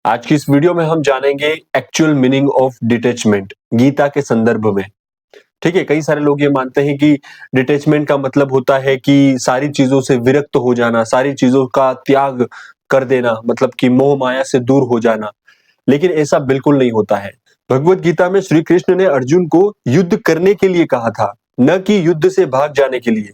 आज की इस वीडियो में हम जानेंगे actual meaning of detachment Gita के संदर्भ में। ठीक है, कई सारे लोग ये मानते हैं कि डिटैचमेंट का मतलब होता है कि सारी चीजों से विरक्त हो जाना, सारी चीजों का त्याग कर देना, मतलब कि मोह माया से दूर हो जाना। लेकिन ऐसा बिल्कुल नहीं होता है। भगवत गीता में श्री कृष्ण ने अर्जुन को युद्ध करने के लिए कहा था, न कि युद्ध से भाग जाने के लिए।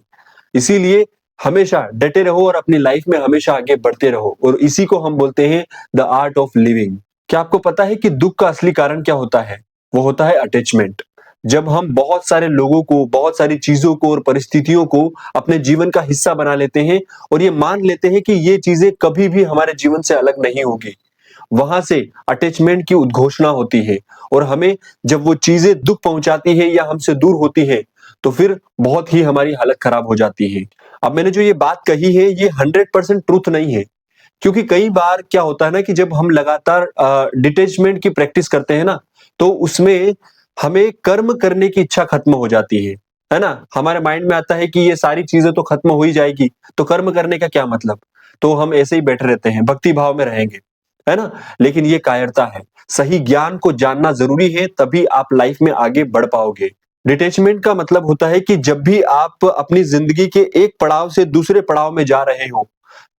इसीलिए हमेशा डटे रहो और अपनी लाइफ में हमेशा आगे बढ़ते रहो, और इसी को हम बोलते हैं द आर्ट ऑफ लिविंग। क्या आपको पता है कि दुख का असली कारण क्या होता है? वो होता है अटैचमेंट। जब हम बहुत सारे लोगों को, बहुत सारी चीजों को और परिस्थितियों को अपने जीवन का हिस्सा बना लेते हैं और ये मान लेते हैं कि ये चीजें कभी भी हमारे जीवन से अलग नहीं होगी, वहां से अटैचमेंट की उद्घोषणा होती है। और हमें जब वो चीजें दुख पहुंचाती है या हमसे दूर होती है, तो फिर बहुत ही हमारी हालत खराब हो जाती है। अब मैंने जो ये बात कही है, ये 100% ट्रूथ नहीं है, क्योंकि कई बार क्या होता है ना कि जब हम लगातार डिटैचमेंट की प्रैक्टिस करते हैं ना, तो उसमें हमें कर्म करने की इच्छा खत्म हो जाती है ना? हमारे माइंड में आता है कि ये सारी चीजें तो खत्म हो ही जाएगी, तो कर्म करने का क्या मतलब? तो हम ऐसे ही बैठे रहते हैं, भक्ति भाव में रहेंगे, है ना? लेकिन ये कायरता है। सही ज्ञान को जानना जरूरी है, तभी आप लाइफ में आगे बढ़ पाओगे। डिटैचमेंट का मतलब होता है कि जब भी आप अपनी जिंदगी के एक पड़ाव से दूसरे पड़ाव में जा रहे हो,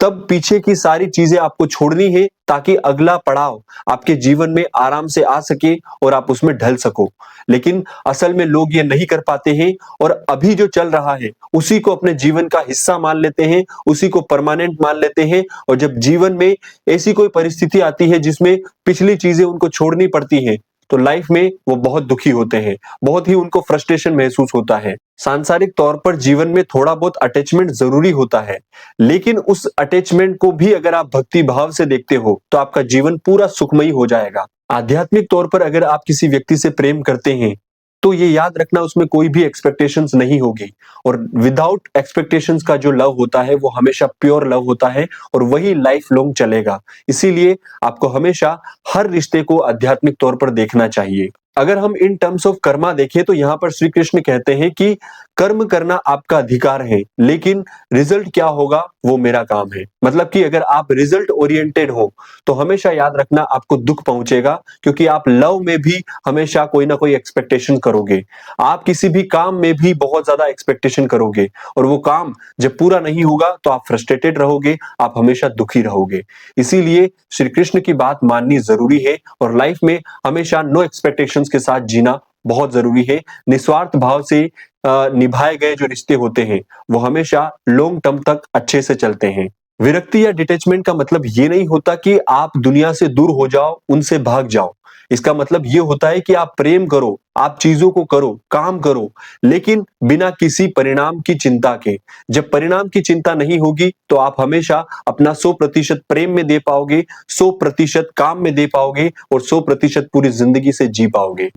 तब पीछे की सारी चीजें आपको छोड़नी है, ताकि अगला पड़ाव आपके जीवन में आराम से आ सके और आप उसमें ढल सको। लेकिन असल में लोग ये नहीं कर पाते हैं, और अभी जो चल रहा है उसी को अपने जीवन का हिस्सा मान लेते हैं, उसी को परमानेंट मान लेते हैं। और जब जीवन में ऐसी कोई परिस्थिति आती है जिसमें पिछली चीजें उनको छोड़नी पड़ती हैं, तो लाइफ में वो बहुत दुखी होते हैं, बहुत ही उनको फ्रस्ट्रेशन महसूस होता है। सांसारिक तौर पर जीवन में थोड़ा बहुत अटैचमेंट जरूरी होता है, लेकिन उस अटैचमेंट को भी अगर आप भक्ति भाव से देखते हो, तो आपका जीवन पूरा सुखमयी हो जाएगा। आध्यात्मिक तौर पर अगर आप किसी व्यक्ति से प्रेम करते हैं, तो ये याद रखना उसमें कोई भी एक्सपेक्टेशंस नहीं होगी। और विदाउट एक्सपेक्टेशंस का जो लव होता है वो हमेशा प्योर लव होता है, और वही लाइफ लॉन्ग चलेगा। इसीलिए आपको हमेशा हर रिश्ते को आध्यात्मिक तौर पर देखना चाहिए। अगर हम इन टर्म्स ऑफ कर्मा देखें, तो यहाँ पर श्री कृष्ण कहते हैं कि कर्म करना आपका अधिकार है, लेकिन रिजल्ट क्या होगा वो मेरा काम है। मतलब कि अगर आप रिजल्ट ओरिएंटेड हो, तो हमेशा याद रखना आपको दुख पहुंचेगा, क्योंकि आप लव में भी हमेशा कोई ना कोई एक्सपेक्टेशन करोगे, आप किसी भी काम में भी बहुत ज्यादा एक्सपेक्टेशन करोगे, और वो काम जब पूरा नहीं होगा तो आप फ्रस्ट्रेटेड रहोगे, आप हमेशा दुखी रहोगे। इसीलिए श्री कृष्ण की बात माननी जरूरी है, और लाइफ में हमेशा नो एक्सपेक्टेशंस के साथ जीना बहुत जरूरी है। निस्वार्थ भाव से निभाए गए जो रिश्ते होते हैं, वो हमेशा लॉन्ग टर्म तक अच्छे से चलते हैं। विरक्ति या डिटैचमेंट का मतलब ये नहीं होता कि आप दुनिया से दूर हो जाओ, उनसे भाग जाओ। इसका मतलब ये होता है कि आप प्रेम करो, आप चीजों को करो, काम करो, लेकिन बिना किसी परिणाम की चिंता के। जब परिणाम की चिंता नहीं होगी, तो आप हमेशा अपना 100% प्रेम में दे पाओगे, 100% काम में दे पाओगे, और 100% पूरी जिंदगी से जी पाओगे।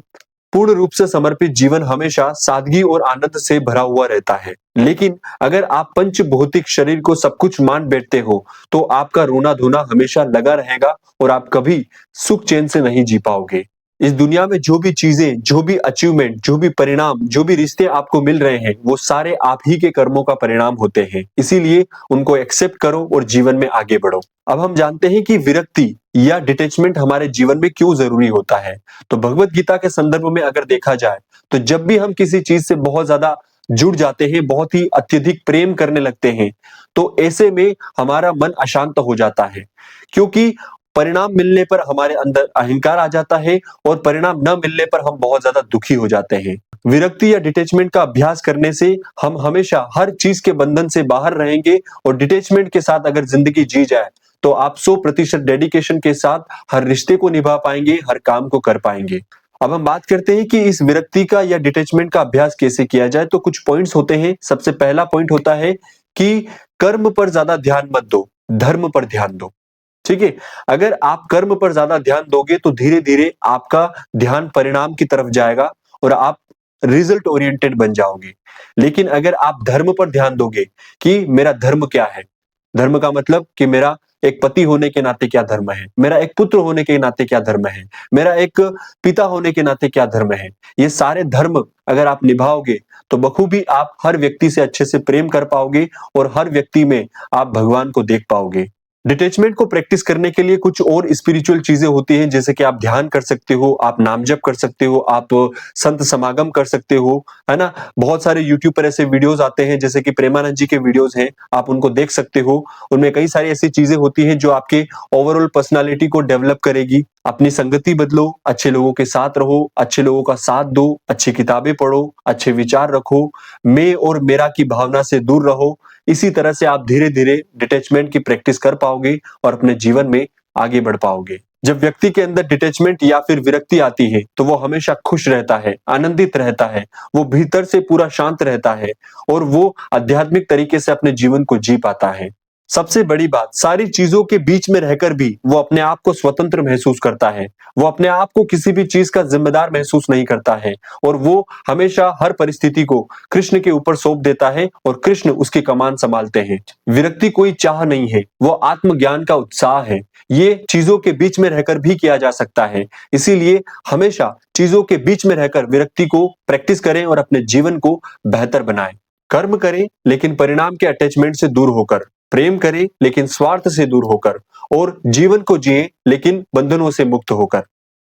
पूर्ण रूप से समर्पित जीवन हमेशा सादगी और आनंद से भरा हुआ रहता है। लेकिन अगर आप पंच भौतिक शरीर को सब कुछ मान बैठते हो, तो आपका रोना धोना हमेशा लगा रहेगा, और आप कभी सुख चैन से नहीं जी पाओगे। इस दुनिया में जो भी चीजें, जो भी अचीवमेंट, जो भी परिणाम, जो भी रिश्ते आपको मिल रहे हैं, वो सारे आप ही के कर्मों का परिणाम होते हैं। इसीलिए उनको एक्सेप्ट करो और जीवन में आगे बढ़ो। अब हम जानते हैं कि विरक्ति या डिटैचमेंट हमारे जीवन में क्यों जरूरी होता है। तो भगवत गीता के संदर्भ में अगर देखा जाए, तो जब भी हम किसी चीज से बहुत ज्यादा जुड़ जाते हैं, बहुत ही अत्यधिक प्रेम करने लगते हैं, तो ऐसे में हमारा मन अशांत हो जाता है, क्योंकि परिणाम मिलने पर हमारे अंदर अहंकार आ जाता है, और परिणाम न मिलने पर हम बहुत ज्यादा दुखी हो जाते हैं। विरक्ति या डिटैचमेंट का अभ्यास करने से हम हमेशा हर चीज के बंधन से बाहर रहेंगे, और डिटैचमेंट के साथ अगर जिंदगी जी जाए, तो आप 100% डेडिकेशन के साथ हर रिश्ते को निभा पाएंगे, हर काम को कर पाएंगे। अब हम बात करते हैं कि इस विरक्ति का या डिटैचमेंट का अभ्यास कैसे किया जाए। तो कुछ पॉइंट्स होते हैं। सबसे पहला पॉइंट होता है कि कर्म पर ज्यादा ध्यान मत दो, धर्म पर ध्यान दो। ठीक है, अगर आप कर्म पर ज्यादा ध्यान दोगे, तो धीरे धीरे आपका ध्यान परिणाम की तरफ जाएगा, और आप रिजल्ट ओरिएंटेड बन जाओगे। लेकिन अगर आप धर्म पर ध्यान दोगे कि मेरा धर्म क्या है, धर्म का मतलब कि मेरा एक पति होने के नाते क्या धर्म है, मेरा एक पुत्र होने के नाते क्या धर्म है, मेरा एक पिता होने के नाते क्या धर्म है, ये सारे धर्म अगर आप निभाओगे, तो बखूबी आप हर व्यक्ति से अच्छे से प्रेम कर पाओगे, और हर व्यक्ति में आप भगवान को देख पाओगे। डिटैचमेंट को प्रैक्टिस करने के लिए कुछ और स्पिरिचुअल चीजें होती हैं, जैसे कि आप ध्यान कर सकते हो, आप नाम जप कर सकते हो, आप संत समागम कर सकते हो, है ना। बहुत सारे यूट्यूब पर ऐसे वीडियोस आते हैं, जैसे कि प्रेमानंद जी के वीडियोस हैं, आप उनको देख सकते हो। उनमें कई सारी ऐसी चीजें होती हैं जो आपके ओवरऑल पर्सनालिटी को डेवलप करेगी। अपनी संगति बदलो, अच्छे लोगों के साथ रहो, अच्छे लोगों का साथ दो, अच्छी किताबें पढ़ो, अच्छे विचार रखो, मैं और मेरा की भावना से दूर रहो। इसी तरह से आप धीरे धीरे डिटैचमेंट की प्रैक्टिस कर पाओगे और अपने जीवन में आगे बढ़ पाओगे। जब व्यक्ति के अंदर डिटैचमेंट या फिर विरक्ति आती है तो वो हमेशा खुश रहता है, आनंदित रहता है, वो भीतर से पूरा शांत रहता है और वो आध्यात्मिक तरीके से अपने जीवन को जी पाता है। सबसे बड़ी बात, सारी चीजों के बीच में रहकर भी वो अपने आप को स्वतंत्र महसूस करता है। वो अपने आप को किसी भी चीज का जिम्मेदार महसूस नहीं करता है और वो हमेशा हर परिस्थिति को कृष्ण के ऊपर सौंप देता है और कृष्ण उसकी कमान संभालते हैं। विरक्ति कोई चाह नहीं है, वो आत्मज्ञान का उत्साह है। ये चीजों के बीच में रहकर भी किया जा सकता है। इसीलिए हमेशा चीजों के बीच में रहकर विरक्ति को प्रैक्टिस करें और अपने जीवन को बेहतर बनाएं। कर्म करें लेकिन परिणाम के अटैचमेंट से दूर होकर, प्रेम करें लेकिन स्वार्थ से दूर होकर, और जीवन को जिए लेकिन बंधनों से मुक्त होकर।